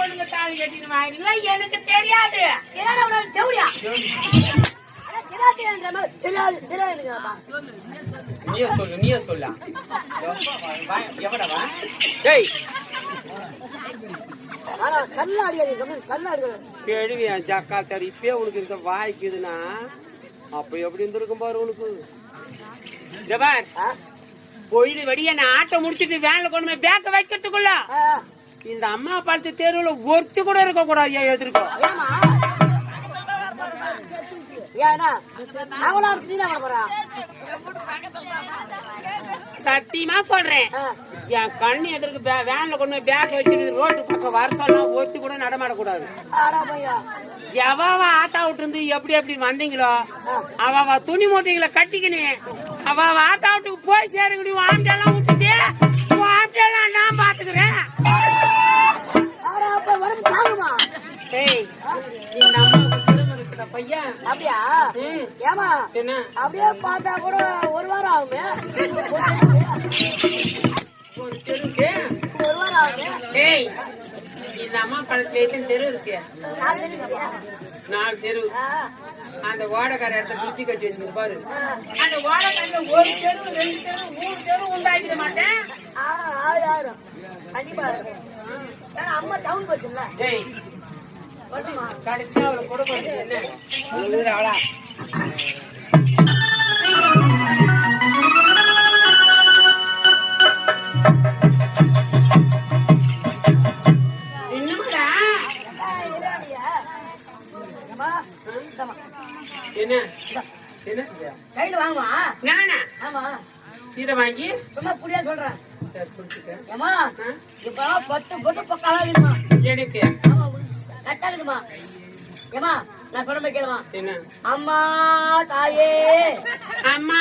பொண்ணுங்க தாலி கட்டின்னு வாங்கினீங்களா எனக்கு தெரியாது. நீயே சொல்லு எவடவா கேள்வி ஜக்கா சார் இப்பயே உனக்கு இந்த வாய்க்குதுன்னா அப்ப எப்படி இருந்திருக்கும் பாரு உனக்கு. பொழுது வெடிய நான் ஆட்டை முடிச்சிட்டு வேன்ல கொண்டு போய் பேக்க வைக்கிறதுக்குள்ள இந்த அம்மா பார்த்து தெருவுல ஒருத்தி கூட இருக்க கூடாது. எதிர்க்கும் சத்தியமா சொல்றேன், என் கண்ணு எதிர்க்கு வேன்ல கொண்டு போய் பேக்க வச்சுட்டு ரோட்டு பக்கம் வர சொன்னா ஒருத்தி கூட நடமாடக்கூடாது. எவாவ ஆத்தா விட்டு இருந்து எப்படி எப்படி வந்தீங்களோ அவ துணி மூட்டைகளை கட்டிக்கினு அவ ஆத்தா வீட்டுக்கு போய் சேருங்கடி. ஆம்டெல்லாம் விட்டுட்டு ஆம்டெல்லாம் நான் பாத்துக்கிறேன். இந்த அம்மாவுக்கு பையன் அப்படியா? ஏமா என்ன அப்படியே பார்த்தா கூட ஒரு வாரம் ஆகுமே. ஒரு தெருக்கு ஒரு வாரம் ஆகுமே. இந்த அம்மா பழத்துல எத்தனை தெரு இருக்கு? 4 தெரு. அந்த ஓடக்கார இடத்த குச்சி கட்டி வச்சு பாரு. அந்த ஓடக்கார ஒரு தெரு 2 தெரு 3 தெரு உண்டாக்கிட மாட்டேன். கண்டிப்பா அம்மா டவுன் பஸ் இல்ல. கடைசியா அவளை கொடுக்க என்ன அவளா என்ன என்ன கையில வாங்குமா? நானா? ஆமா. இத வாங்கி சும்மா புரியா சொல்றேன். ஏமா இப்ப 10 பொட்டு பக்காலாகுமா எனக்கு? ஆமா கட்டாகுமா? ஏமா நான் சொல்ற மாதிரி கேளுமா. என்ன? அம்மா தாயே அம்மா